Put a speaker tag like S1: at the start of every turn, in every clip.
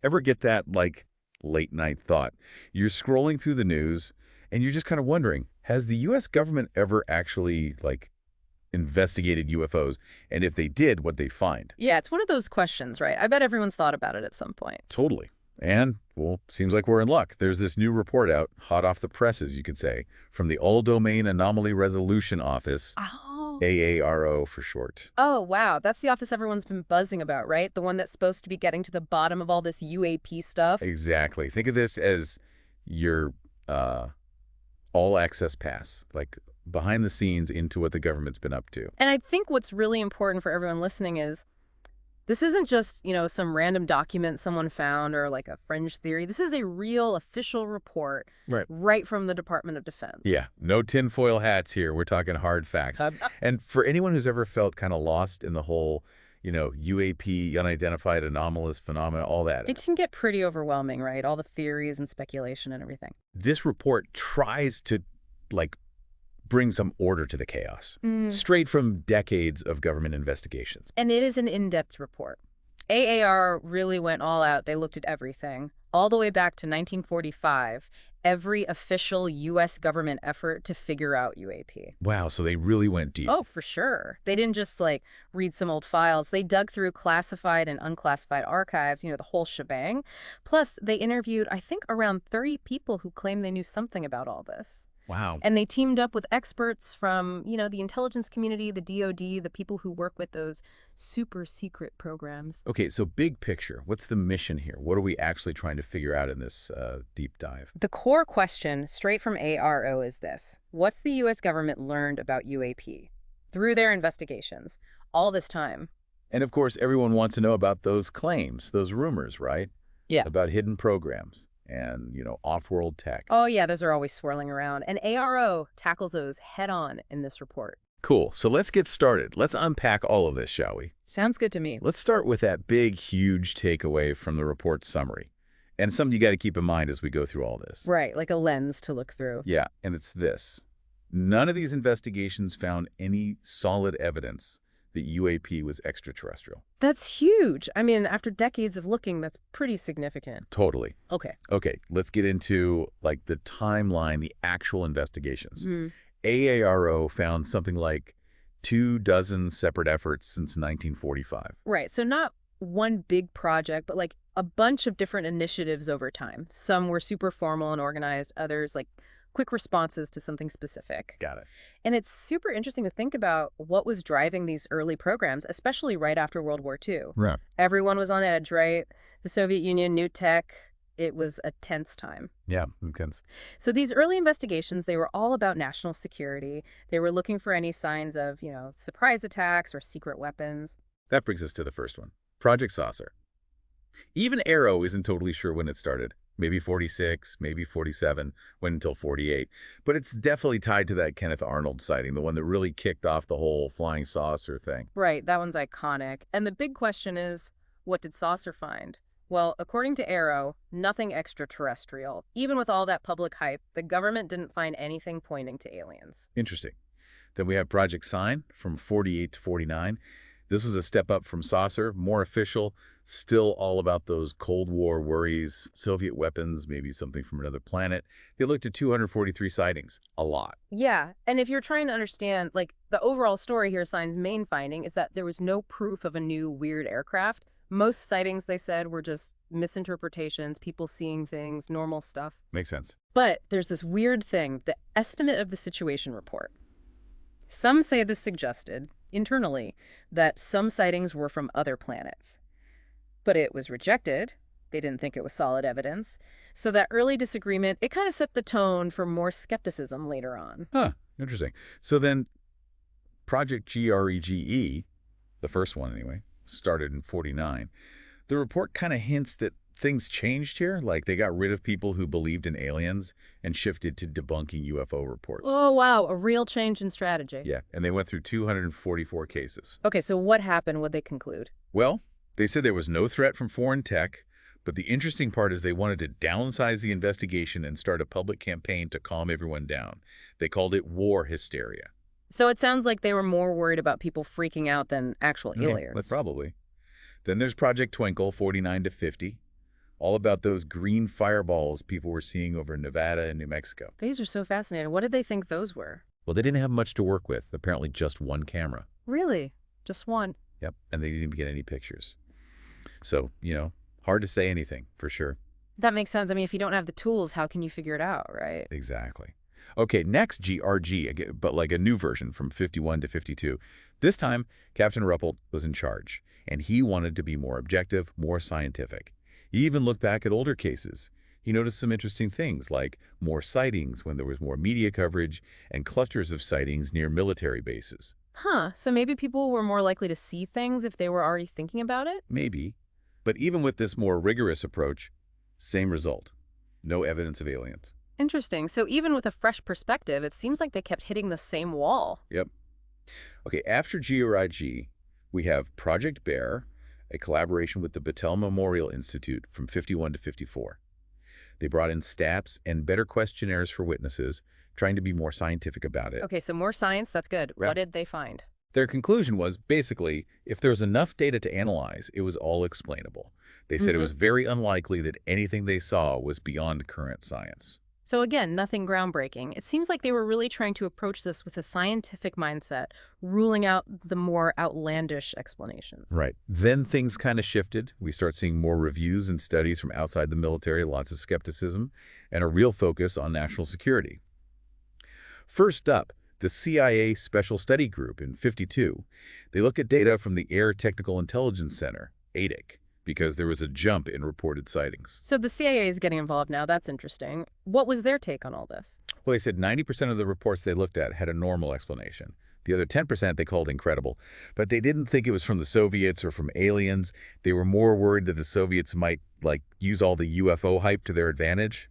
S1: Ever get that, like, late night thought? You're scrolling through the news, and you're just kind of wondering, has the U.S. government ever actually, like, investigated UFOs? And if they did, what'd they find?
S2: Yeah, it's one of those questions, right? I bet everyone's thought about it at some point.
S1: Totally. And, well, seems like we're in luck. There's this new report out, hot off the presses, you could say, from the All-Domain Anomaly Resolution Office,
S2: Oh.
S1: AARO for short.
S2: Oh, wow. That's the office everyone's been buzzing about, right? The one that's supposed to be getting to the bottom of all this UAP stuff.
S1: Exactly. Think of this as your all-access pass, like behind the scenes into what the government's been up to.
S2: And I think what's really important for everyone listening is this isn't just, some random document someone found or like a fringe theory. This is a real official report right from the Department of Defense.
S1: Yeah, no tinfoil hats here. We're talking hard facts. And for anyone who's ever felt kind of lost in the whole, UAP, Unidentified Anomalous Phenomena, all that.
S2: It can get pretty overwhelming, right? All the theories and speculation and everything.
S1: This report tries to, like, bring some order to the chaos, straight from decades of government investigations.
S2: And it is an in-depth report. AAR really went all out. They looked at everything, all the way back to 1945, every official U.S. government effort to figure out UAP.
S1: Wow, so they really went deep.
S2: Oh, for sure. They didn't just, read some old files. They dug through classified and unclassified archives, the whole shebang. Plus, they interviewed, I think, around 30 people who claimed they knew something about all this.
S1: Wow.
S2: And they teamed up with experts from, the intelligence community, the DoD, the people who work with those super secret programs.
S1: Okay, so big picture. What's the mission here? What are we actually trying to figure out in this deep dive?
S2: The core question, straight from AARO, is this. What's the U.S. government learned about UAP through their investigations all this time?
S1: And of course, everyone wants to know about those claims, those rumors, right?
S2: Yeah.
S1: About hidden programs and, off-world tech.
S2: Oh, yeah, those are always swirling around. And AARO tackles those head-on in this report.
S1: Cool. So let's get started. Let's unpack all of this, shall we?
S2: Sounds good to me.
S1: Let's start with that big, huge takeaway from the report summary. And something you got to keep in mind as we go through all this.
S2: Right, like a lens to look through.
S1: Yeah, and it's this. None of these investigations found any solid evidence that UAP was extraterrestrial.
S2: That's huge. I mean, after decades of looking, that's pretty significant.
S1: Totally.
S2: Okay.
S1: Okay, let's get into, the timeline, the actual investigations. AARO found something like 24 separate efforts since 1945.
S2: Right, so not one big project, but a bunch of different initiatives over time. Some were super formal and organized, others quick responses to something specific.
S1: Got it.
S2: And it's super interesting to think about what was driving these early programs, especially right after World War II.
S1: Right.
S2: Everyone was on edge, right? The Soviet Union, new tech. It was a tense time.
S1: Yeah, intense.
S2: So these early investigations, they were all about national security. They were looking for any signs of, surprise attacks or secret weapons.
S1: That brings us to the first one, Project Saucer. Even AARO isn't totally sure when it started. Maybe 46, maybe 47, went until 48. But it's definitely tied to that Kenneth Arnold sighting, the one that really kicked off the whole flying saucer thing.
S2: Right, that one's iconic. And the big question is, what did Saucer find? Well, according to AARO, nothing extraterrestrial. Even with all that public hype, the government didn't find anything pointing to aliens.
S1: Interesting. Then we have Project Sign from 48 to 49. This is a step up from Saucer, more official, still all about those Cold War worries, Soviet weapons, maybe something from another planet. They looked at 243 sightings, a lot.
S2: Yeah, and if you're trying to understand, the overall story here, Sign's main finding is that there was no proof of a new weird aircraft. Most sightings, they said, were just misinterpretations, people seeing things, normal stuff.
S1: Makes sense.
S2: But there's this weird thing, the estimate of the situation report. Some say this suggested, internally, that some sightings were from other planets. But it was rejected. They didn't think it was solid evidence. So that early disagreement, it kind of set the tone for more skepticism later on.
S1: Huh, interesting. So then Project GREGE, the first one anyway, started in 49. The report kind of hints that things changed here, like they got rid of people who believed in aliens and shifted to debunking UFO reports.
S2: Oh, wow, a real change in strategy.
S1: Yeah, and they went through 244 cases.
S2: Okay, so what happened? What'd they conclude?
S1: Well, they said there was no threat from foreign tech, but the interesting part is they wanted to downsize the investigation and start a public campaign to calm everyone down. They called it war hysteria.
S2: So it sounds like they were more worried about people freaking out than actual aliens.
S1: Probably. Then there's Project Twinkle, 49 to 50. all about those green fireballs people were seeing over Nevada and New Mexico.
S2: These are so fascinating. What did they think those were?
S1: Well, they didn't have much to work with, apparently just one camera.
S2: Really? Just one?
S1: Yep, and they didn't even get any pictures. So, hard to say anything, for sure.
S2: That makes sense. I mean, if you don't have the tools, how can you figure it out, right?
S1: Exactly. Okay, next GRG, but like a new version from 51 to 52. This time, Captain Ruppelt was in charge, and he wanted to be more objective, more scientific. He even looked back at older cases. He noticed some interesting things, like more sightings when there was more media coverage and clusters of sightings near military bases.
S2: Huh. So maybe people were more likely to see things if they were already thinking about it?
S1: Maybe. But even with this more rigorous approach, same result. No evidence of aliens.
S2: Interesting. So even with a fresh perspective, it seems like they kept hitting the same wall.
S1: Yep. Okay, after GRIG, we have Project Bear, a collaboration with the Battelle Memorial Institute from 51 to 54. They brought in stats and better questionnaires for witnesses, trying to be more scientific about it.
S2: Okay, so more science, that's good.
S1: Yeah.
S2: What did they find?
S1: Their conclusion was, basically, if there's enough data to analyze, it was all explainable. They said it was very unlikely that anything they saw was beyond current science.
S2: So again, nothing groundbreaking. It seems like they were really trying to approach this with a scientific mindset, ruling out the more outlandish explanation.
S1: Right. Then things kind of shifted. We start seeing more reviews and studies from outside the military, lots of skepticism, and a real focus on national security. First up, the CIA Special Study Group in 52. They looked at data from the Air Technical Intelligence Center, ATIC, because there was a jump in reported sightings.
S2: So the CIA is getting involved now. That's interesting. What was their take on all this?
S1: Well, they said 90% of the reports they looked at had a normal explanation. The other 10% they called incredible, but they didn't think it was from the Soviets or from aliens. They were more worried that the Soviets might, use all the UFO hype to their advantage.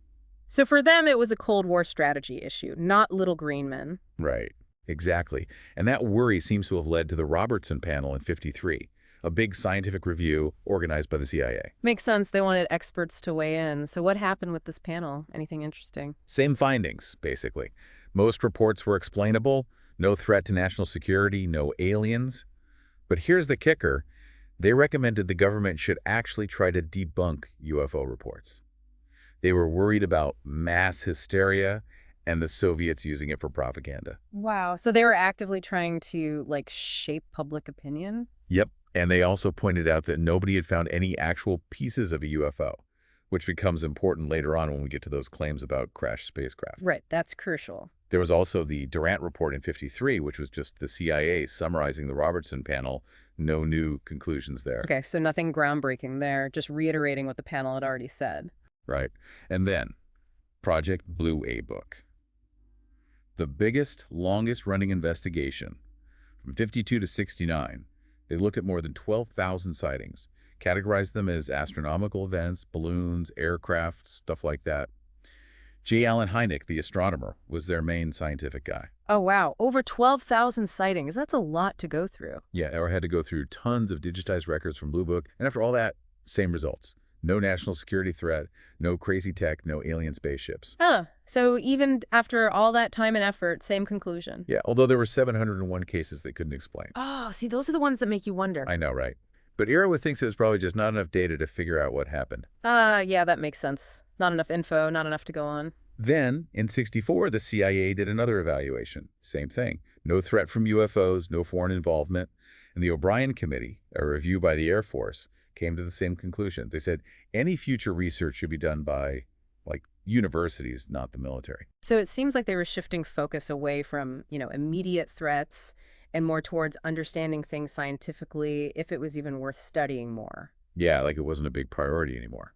S2: So for them, it was a Cold War strategy issue, not little green men.
S1: Right, exactly. And that worry seems to have led to the Robertson panel in 53, a big scientific review organized by the CIA.
S2: Makes sense. They wanted experts to weigh in. So what happened with this panel? Anything interesting?
S1: Same findings, basically. Most reports were explainable, no threat to national security, no aliens. But here's the kicker. They recommended the government should actually try to debunk UFO reports. They were worried about mass hysteria and the Soviets using it for propaganda.
S2: Wow. So they were actively trying to, shape public opinion?
S1: Yep. And they also pointed out that nobody had found any actual pieces of a UFO, which becomes important later on when we get to those claims about crashed spacecraft.
S2: Right. That's crucial.
S1: There was also the Durant report in 53, which was just the CIA summarizing the Robertson panel. No new conclusions there.
S2: Okay. So nothing groundbreaking there, just reiterating what the panel had already said.
S1: Right. And then Project Blue A Book. The biggest, longest-running investigation from 52 to 69. They looked at more than 12,000 sightings, categorized them as astronomical events, balloons, aircraft, stuff like that. J. Allen Hynek, the astronomer, was their main scientific guy.
S2: Oh, wow. Over 12,000 sightings. That's a lot to go through.
S1: Yeah, or had to go through tons of digitized records from Blue Book. And after all that, same results. No national security threat, no crazy tech, no alien spaceships.
S2: So even after all that time and effort, same conclusion.
S1: Yeah, although there were 701 cases they couldn't explain.
S2: Oh, see, those are the ones that make you wonder.
S1: I know, right? But AARO thinks it was probably just not enough data to figure out what happened.
S2: Yeah, that makes sense. Not enough info, not enough to go on.
S1: Then, in 64, the CIA did another evaluation. Same thing. No threat from UFOs, no foreign involvement. And the O'Brien Committee, a review by the Air Force, came to the same conclusion. They said any future research should be done by, universities, not the military.
S2: So it seems like they were shifting focus away from, immediate threats and more towards understanding things scientifically, if it was even worth studying more.
S1: Yeah, it wasn't a big priority anymore.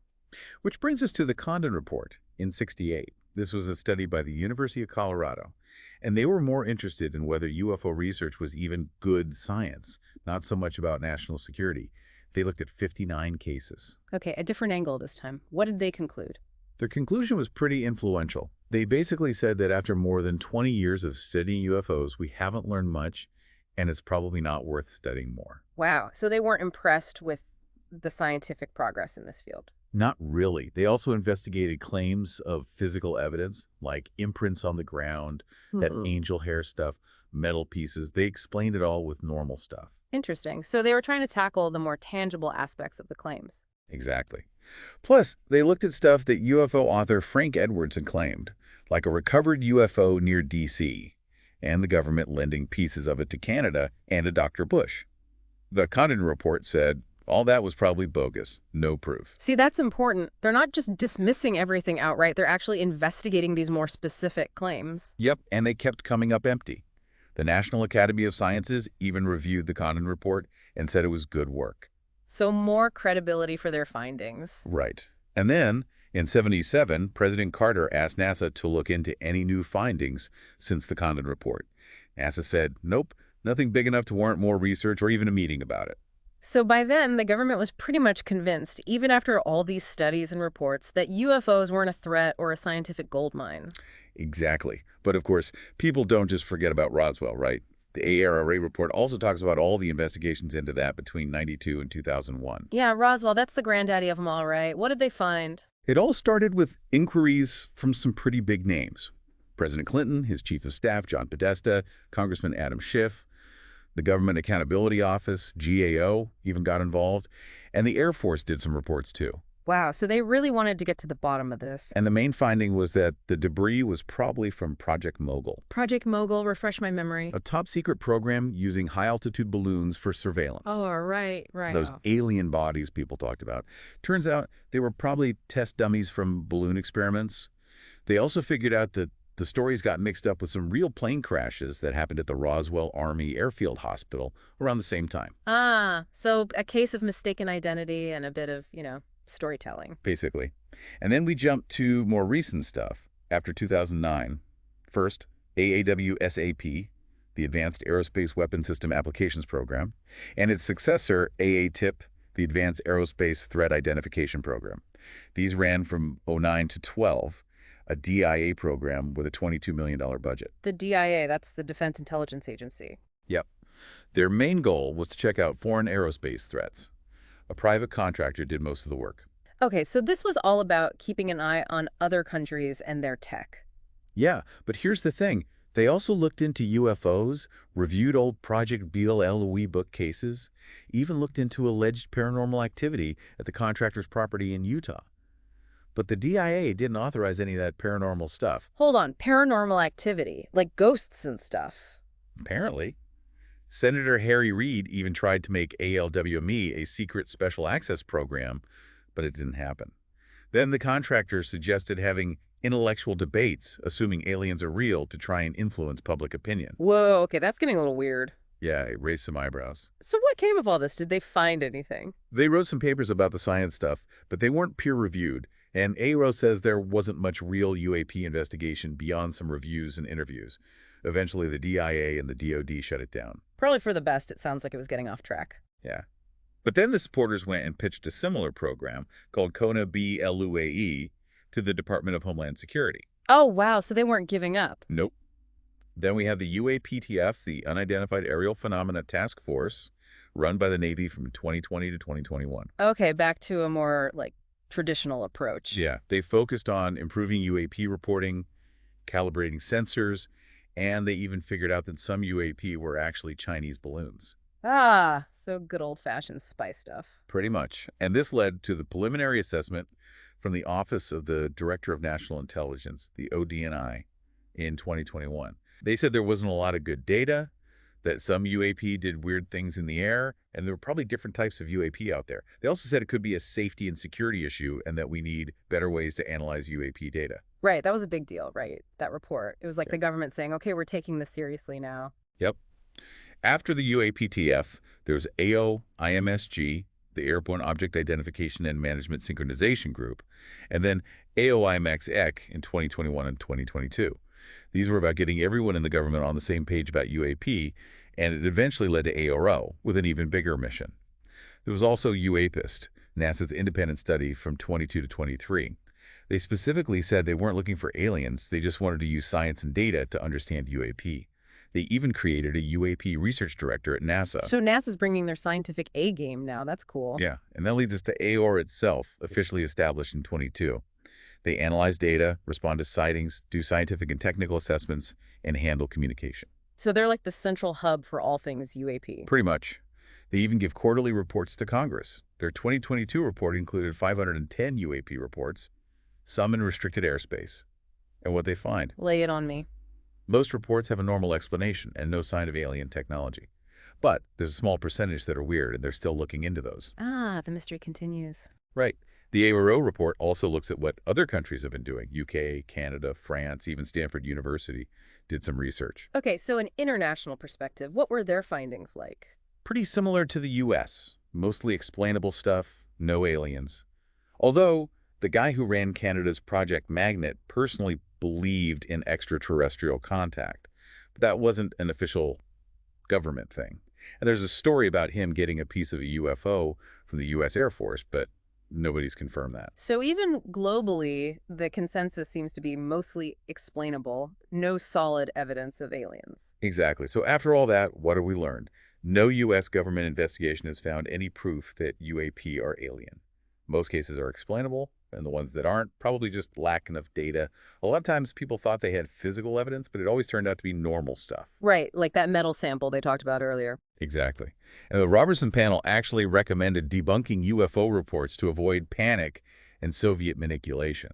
S1: Which brings us to the Condon Report in 68. This was a study by the University of Colorado, and they were more interested in whether UFO research was even good science, not so much about national security. They looked at 59 cases.
S2: Okay, a different angle this time. What did they conclude?
S1: Their conclusion was pretty influential. They basically said that after more than 20 years of studying UFOs, we haven't learned much, and it's probably not worth studying more.
S2: Wow, so they weren't impressed with the scientific progress in this field.
S1: Not really. They also investigated claims of physical evidence, like imprints on the ground, that angel hair stuff, metal pieces. They explained it all with normal stuff.
S2: Interesting. So they were trying to tackle the more tangible aspects of the claims.
S1: Exactly. Plus, they looked at stuff that UFO author Frank Edwards had claimed, like a recovered UFO near D.C., and the government lending pieces of it to Canada and to Dr. Bush. The Condon report said all that was probably bogus, no proof.
S2: See, that's important. They're not just dismissing everything outright, they're actually investigating these more specific claims.
S1: Yep, and they kept coming up empty. The National Academy of Sciences even reviewed the Condon report and said it was good work.
S2: So more credibility for their findings.
S1: Right. And then, in '77, President Carter asked NASA to look into any new findings since the Condon report. NASA said, nope, nothing big enough to warrant more research or even a meeting about it.
S2: So by then, the government was pretty much convinced, even after all these studies and reports, that UFOs weren't a threat or a scientific goldmine.
S1: Exactly. But of course, people don't just forget about Roswell, right? The AARO report also talks about all the investigations into that between '92 and 2001.
S2: Yeah, Roswell, that's the granddaddy of them all, right? What did they find?
S1: It all started with inquiries from some pretty big names. President Clinton, his chief of staff, John Podesta, Congressman Adam Schiff, the Government Accountability Office, GAO, even got involved, and the Air Force did some reports too.
S2: Wow, so they really wanted to get to the bottom of this.
S1: And the main finding was that the debris was probably from Project Mogul,
S2: Project Mogul, refresh my memory.
S1: a top-secret program using high-altitude balloons for surveillance.
S2: Oh, right.
S1: Those alien bodies people talked about. Turns out they were probably test dummies from balloon experiments. They also figured out that the stories got mixed up with some real plane crashes that happened at the Roswell Army Airfield Hospital around the same time.
S2: Ah, so a case of mistaken identity and a bit of, storytelling.
S1: Basically. And then we jump to more recent stuff after 2009. First, AAWSAP, the Advanced Aerospace Weapon System Applications Program, and its successor, AATIP, the Advanced Aerospace Threat Identification Program. These ran from '09 to '12, a DIA program with a $22 million budget.
S2: The DIA, that's the Defense Intelligence Agency.
S1: Yep. Their main goal was to check out foreign aerospace threats. A private contractor did most of the work.
S2: Okay, so this was all about keeping an eye on other countries and their tech.
S1: Yeah, but here's the thing. They also looked into UFOs, reviewed old Project Beale LOE book cases, even looked into alleged paranormal activity at the contractor's property in Utah. But the DIA didn't authorize any of that paranormal stuff.
S2: Hold on, paranormal activity, like ghosts and stuff.
S1: Apparently. Senator Harry Reid even tried to make ALWME a secret special access program, but it didn't happen. Then the contractor suggested having intellectual debates, assuming aliens are real, to try and influence public opinion.
S2: Whoa, okay, that's getting a little weird.
S1: Yeah, it raised some eyebrows.
S2: So what came of all this? Did they find anything?
S1: They wrote some papers about the science stuff, but they weren't peer-reviewed, and AARO says there wasn't much real UAP investigation beyond some reviews and interviews. Eventually, the DIA and the DoD shut it down.
S2: Probably for the best. It sounds like it was getting off track.
S1: Yeah. But then the supporters went and pitched a similar program called Kona BLUAE to the Department of Homeland Security.
S2: Oh, wow, so they weren't giving up.
S1: Nope. Then we have the UAPTF, the Unidentified Aerial Phenomena Task Force, run by the Navy from 2020 to 2021.
S2: Okay, back to a more, traditional approach.
S1: Yeah, they focused on improving UAP reporting, calibrating sensors, and they even figured out that some UAP were actually Chinese balloons.
S2: Ah, so good old-fashioned spy stuff.
S1: Pretty much. And this led to the preliminary assessment from the Office of the Director of National Intelligence, the ODNI, in 2021. They said there wasn't a lot of good data, that some UAP did weird things in the air, and there were probably different types of UAP out there. They also said it could be a safety and security issue and that we need better ways to analyze UAP data.
S2: Right, that was a big deal, right? That report. It was like the government saying, okay, we're taking this seriously now.
S1: Yep. After the UAPTF, there was AOIMSG, the Airborne Object Identification and Management Synchronization Group, and then AOIMXEC in 2021 and 2022. These were about getting everyone in the government on the same page about UAP, and it eventually led to AARO with an even bigger mission. There was also UAPIST, NASA's independent study from 22 to 23. They specifically said they weren't looking for aliens, they just wanted to use science and data to understand UAP. They even created a UAP research director at NASA.
S2: So NASA's bringing their scientific A game now. That's cool.
S1: Yeah, and that leads us to AARO itself, officially established in 22. They analyze data, respond to sightings, do scientific and technical assessments, and handle communication.
S2: So they're like the central hub for all things UAP.
S1: Pretty much. They even give quarterly reports to Congress. Their 2022 report included 510 UAP reports, some in restricted airspace. And what they find?
S2: Lay it on me.
S1: Most reports have a normal explanation and no sign of alien technology. But there's a small percentage that are weird, and they're still looking into those.
S2: Ah, the mystery continues.
S1: Right. The AARO report also looks at what other countries have been doing. UK, Canada, France, even Stanford University did some research.
S2: Okay, so an international perspective, what were their findings like?
S1: Pretty similar to the US. Mostly explainable stuff, no aliens. Although, the guy who ran Canada's Project Magnet personally believed in extraterrestrial contact. But that wasn't an official government thing. And there's a story about him getting a piece of a UFO from the U.S. Air Force, but nobody's confirmed that.
S2: So even globally, the consensus seems to be mostly explainable, no solid evidence of aliens.
S1: Exactly. So after all that, what have we learned? No U.S. government investigation has found any proof that UAP are alien. Most cases are explainable, and the ones that aren't probably just lack enough data. A lot of times people thought they had physical evidence, but it always turned out to be normal stuff.
S2: Right, like that metal sample they talked about earlier.
S1: Exactly. And the Robertson panel actually recommended debunking UFO reports to avoid panic and Soviet manipulation.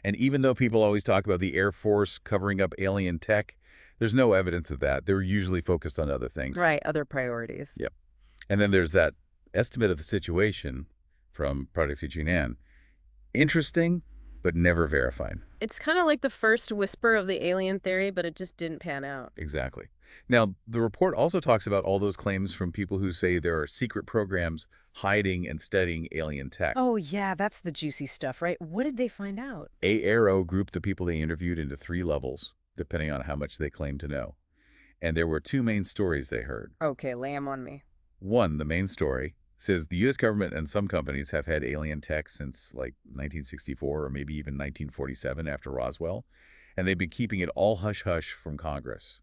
S1: And even though people always talk about the Air Force covering up alien tech, there's no evidence of that. They're usually focused on other things.
S2: Right, other priorities.
S1: Yep. And then there's that estimate of the situation from Project CGN. Interesting, but never verified.
S2: It's kind of like the first whisper of the alien theory, but it just didn't pan out.
S1: Exactly. Now, the report also talks about all those claims from people who say there are secret programs hiding and studying alien tech.
S2: Oh, yeah, that's the juicy stuff, right? What did they find out?
S1: AARO grouped the people they interviewed into 3 levels, depending on how much they claimed to know. And there were 2 main stories they heard.
S2: Okay, lay 'em on me.
S1: One, the main story, says the U.S. government and some companies have had alien tech since like 1964 or maybe even 1947 after Roswell, and they've been keeping it all hush-hush from Congress.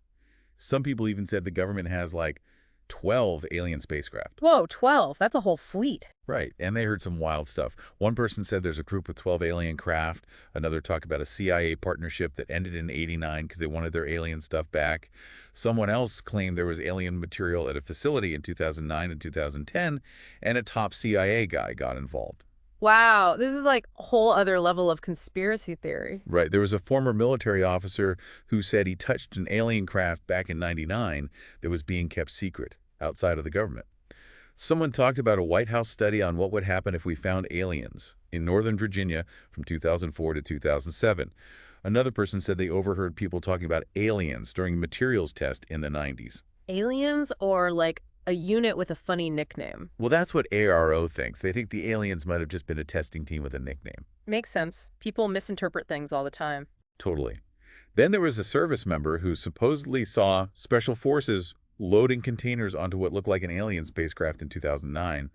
S1: Some people even said the government has like 12 alien spacecraft.
S2: Whoa, 12. That's a whole fleet.
S1: Right, and they heard some wild stuff. One person said there's a group with 12 alien craft. Another talked about a CIA partnership that ended in '89 because they wanted their alien stuff back. Someone else claimed there was alien material at a facility in 2009 and 2010, and a top CIA guy got involved.
S2: Wow, this is like a whole other level of conspiracy theory.
S1: Right, there was a former military officer who said he touched an alien craft back in '99 that was being kept secret outside of the government. Someone talked about a White House study on what would happen if we found aliens in Northern Virginia from 2004 to 2007. Another person said they overheard people talking about aliens during a materials test in the 90s.
S2: Aliens or like a unit with a funny nickname?
S1: Well, that's what AARO thinks. They think the aliens might have just been a testing team with a nickname.
S2: Makes sense. People misinterpret things all the time.
S1: Totally. Then there was a service member who supposedly saw special forces loading containers onto what looked like an alien spacecraft in 2009.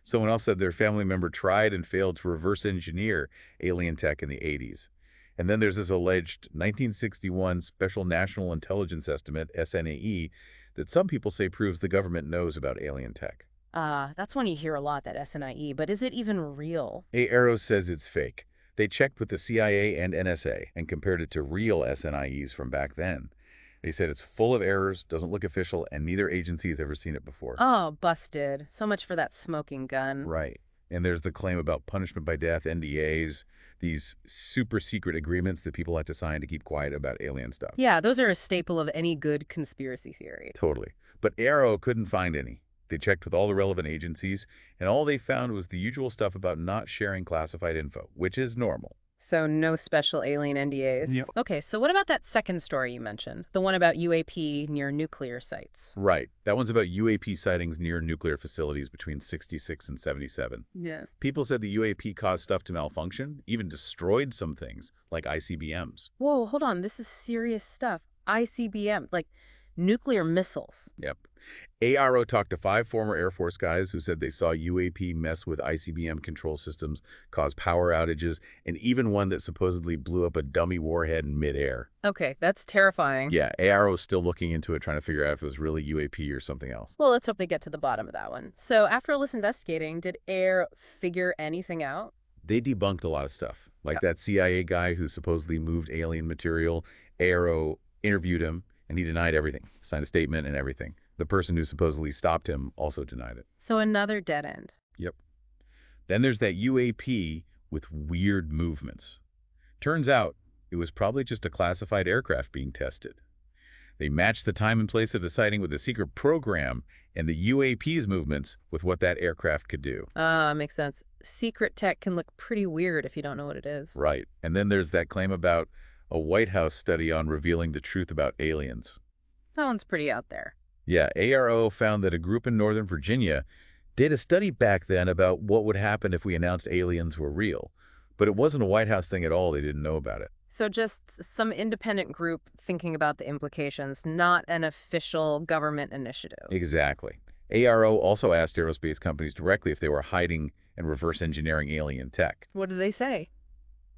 S1: Someone else said their family member tried and failed to reverse engineer alien tech in the 80s. And then there's this alleged 1961 Special National Intelligence Estimate, SNAE, that some people say proves the government knows about alien tech.
S2: That's one you hear a lot, that SNIE, but is it even real?
S1: AARO says it's fake. They checked with the CIA and NSA and compared it to real SNIEs from back then. They said it's full of errors, doesn't look official, and neither agency has ever seen it before.
S2: Oh, busted. So much for that smoking gun.
S1: Right. And there's the claim about punishment by death, NDAs, these super secret agreements that people have to sign to keep quiet about alien stuff.
S2: Yeah, those are a staple of any good conspiracy theory.
S1: Totally. But AARO couldn't find any. They checked with all the relevant agencies, and all they found was the usual stuff about not sharing classified info, which is normal.
S2: So no special alien NDAs.
S1: Yep.
S2: Okay, so what about that second story you mentioned? The one about UAP near nuclear sites.
S1: Right. That one's about UAP sightings near nuclear facilities between 66 and 77.
S2: Yeah.
S1: People said the UAP caused stuff to malfunction, even destroyed some things, like ICBMs.
S2: Whoa, hold on. This is serious stuff. ICBM, like nuclear missiles.
S1: Yep. AARO talked to 5 former Air Force guys who said they saw UAP mess with ICBM control systems, cause power outages, and even one that supposedly blew up a dummy warhead in midair.
S2: Okay, that's terrifying.
S1: Yeah, AARO is still looking into it, trying to figure out if it was really UAP or something else.
S2: Well, let's hope they get to the bottom of that one. So after all this investigating, did AIR figure anything out?
S1: They debunked a lot of stuff, like
S2: Yep.
S1: that CIA guy who supposedly moved alien material. AARO interviewed him, and he denied everything, signed a statement and everything. The person who supposedly stopped him also denied it.
S2: So another dead end.
S1: Yep. Then there's that UAP with weird movements. Turns out it was probably just a classified aircraft being tested. They matched the time and place of the sighting with a secret program and the UAP's movements with what that aircraft could do.
S2: Ah, makes sense. Secret tech can look pretty weird if you don't know what it is.
S1: Right. And then there's that claim about a White House study on revealing the truth about aliens.
S2: That one's pretty out there.
S1: Yeah, AARO found that a group in Northern Virginia did a study back then about what would happen if we announced aliens were real. But it wasn't a White House thing at all. They didn't know about it.
S2: So just some independent group thinking about the implications, not an official government initiative.
S1: Exactly. AARO also asked aerospace companies directly if they were hiding and reverse engineering alien tech.
S2: What did they say?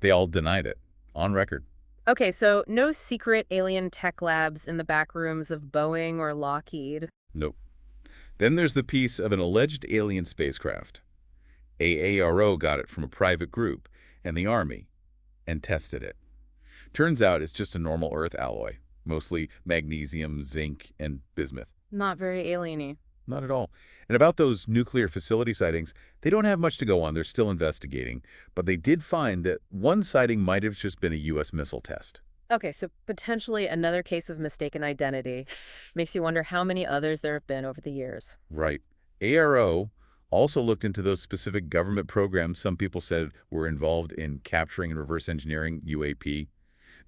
S1: They all denied it, on record.
S2: Okay, so no secret alien tech labs in the back rooms of Boeing or Lockheed.
S1: Nope. Then there's the piece of an alleged alien spacecraft. AARO got it from a private group and the Army and tested it. Turns out it's just a normal Earth alloy, mostly magnesium, zinc, and bismuth.
S2: Not very alien-y.
S1: Not at all. And about those nuclear facility sightings, they don't have much to go on. They're still investigating. But they did find that one sighting might have just been a U.S. missile test.
S2: Okay, so potentially another case of mistaken identity. Makes you wonder how many others there have been over the years.
S1: Right. AARO also looked into those specific government programs some people said were involved in capturing and reverse engineering UAP.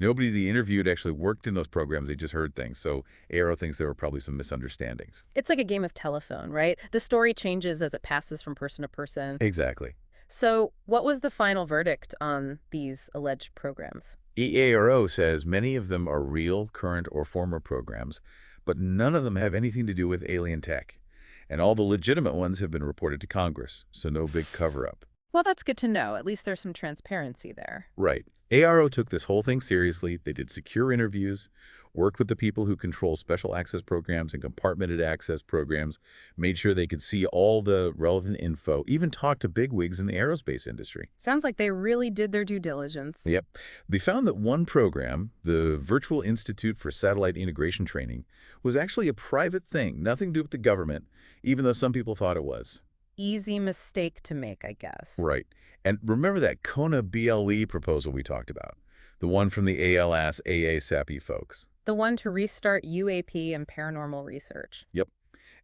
S1: Nobody they interviewed actually worked in those programs. They just heard things. So AARO thinks there were probably some misunderstandings.
S2: It's like a game of telephone, right? The story changes as it passes from person to person.
S1: Exactly.
S2: So what was the final verdict on these alleged programs?
S1: AARO says many of them are real, current, or former programs, but none of them have anything to do with alien tech. And all the legitimate ones have been reported to Congress, so no big cover-up.
S2: Well, that's good to know. At least there's some transparency there.
S1: Right. AARO took this whole thing seriously. They did secure interviews, worked with the people who control special access programs and compartmented access programs, made sure they could see all the relevant info, even talked to bigwigs in the aerospace industry.
S2: Sounds like they really did their due diligence.
S1: Yep. They found that one program, the Virtual Institute for Satellite Integration Training, was actually a private thing, nothing to do with the government, even though some people thought it was.
S2: Easy mistake to make, I guess.
S1: Right. And remember that Kona BLE proposal we talked about? The one from the ALS AASAP folks.
S2: The one to restart UAP and paranormal research.
S1: Yep.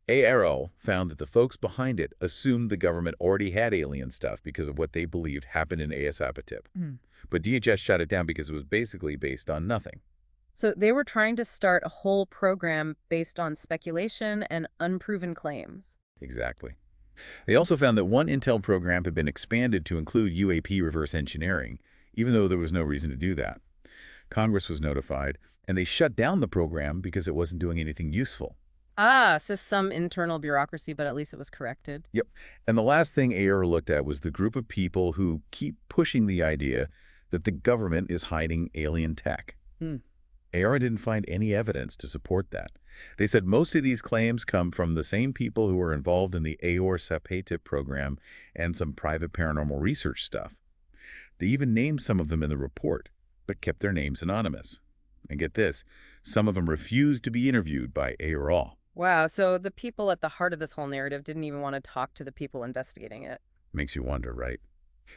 S1: AARO found that the folks behind it assumed the government already had alien stuff because of what they believed happened in ASAPATIP. But DHS shut it down because it was basically based on nothing.
S2: So they were trying to start a whole program based on speculation and unproven claims.
S1: Exactly. They also found that one Intel program had been expanded to include UAP reverse engineering, even though there was no reason to do that. Congress was notified, and they shut down the program because it wasn't doing anything useful.
S2: Ah, so some internal bureaucracy, but at least it was corrected.
S1: Yep. And the last thing AARO looked at was the group of people who keep pushing the idea that the government is hiding alien tech. AARO didn't find any evidence to support that. They said most of these claims come from the same people who were involved in the AARO program and some private paranormal research stuff. They even named some of them in the report, but kept their names anonymous. And get this, some of them refused to be interviewed by AARO.
S2: Wow, so the people at the heart of this whole narrative didn't even want to talk to the people investigating it.
S1: Makes you wonder, right?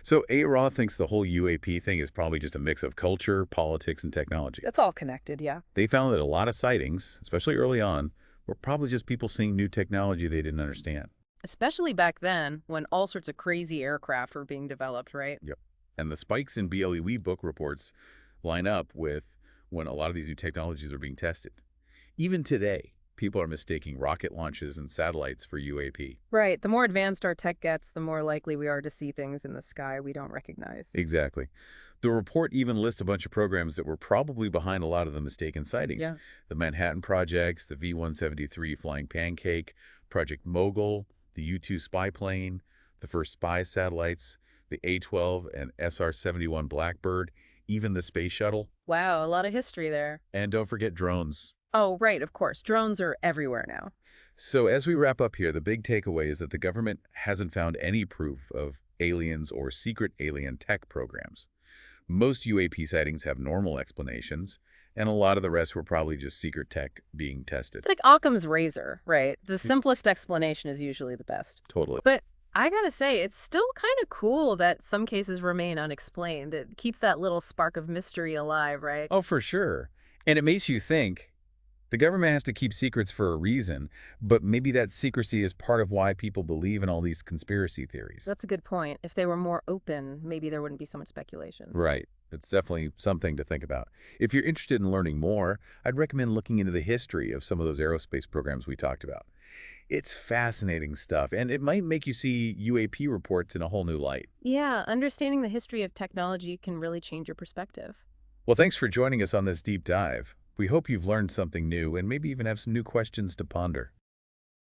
S1: So AARO thinks the whole UAP thing is probably just a mix of culture, politics, and technology.
S2: That's all connected, yeah.
S1: They found that a lot of sightings, especially early on, were probably just people seeing new technology they didn't understand.
S2: Especially back then, when all sorts of crazy aircraft were being developed, right?
S1: Yep. And the spikes in BLE book reports line up with when a lot of these new technologies are being tested. Even today, people are mistaking rocket launches and satellites for UAP.
S2: Right. The more advanced our tech gets, the more likely we are to see things in the sky we don't recognize.
S1: Exactly. The report even lists a bunch of programs that were probably behind a lot of the mistaken sightings.
S2: Yeah.
S1: The Manhattan Projects, the V-173 Flying Pancake, Project Mogul, the U-2 spy plane, the first spy satellites, the A-12 and SR-71 Blackbird, even the space shuttle.
S2: Wow, a lot of history there.
S1: And don't forget drones.
S2: Oh, right, of course. Drones are everywhere now.
S1: So as we wrap up here, the big takeaway is that the government hasn't found any proof of aliens or secret alien tech programs. Most UAP sightings have normal explanations, and a lot of the rest were probably just secret tech being tested.
S2: It's like Occam's razor, right? The simplest explanation is usually the best.
S1: Totally.
S2: But I gotta say, it's still kind of cool that some cases remain unexplained. It keeps that little spark of mystery alive, right?
S1: Oh, for sure. And it makes you think the government has to keep secrets for a reason, but maybe that secrecy is part of why people believe in all these conspiracy theories.
S2: That's a good point. If they were more open, maybe there wouldn't be so much speculation.
S1: Right. It's definitely something to think about. If you're interested in learning more, I'd recommend looking into the history of some of those aerospace programs we talked about. It's fascinating stuff, and it might make you see UAP reports in a whole new light.
S2: Yeah, understanding the history of technology can really change your perspective.
S1: Well, thanks for joining us on this deep dive. We hope you've learned something new and maybe even have some new questions to ponder.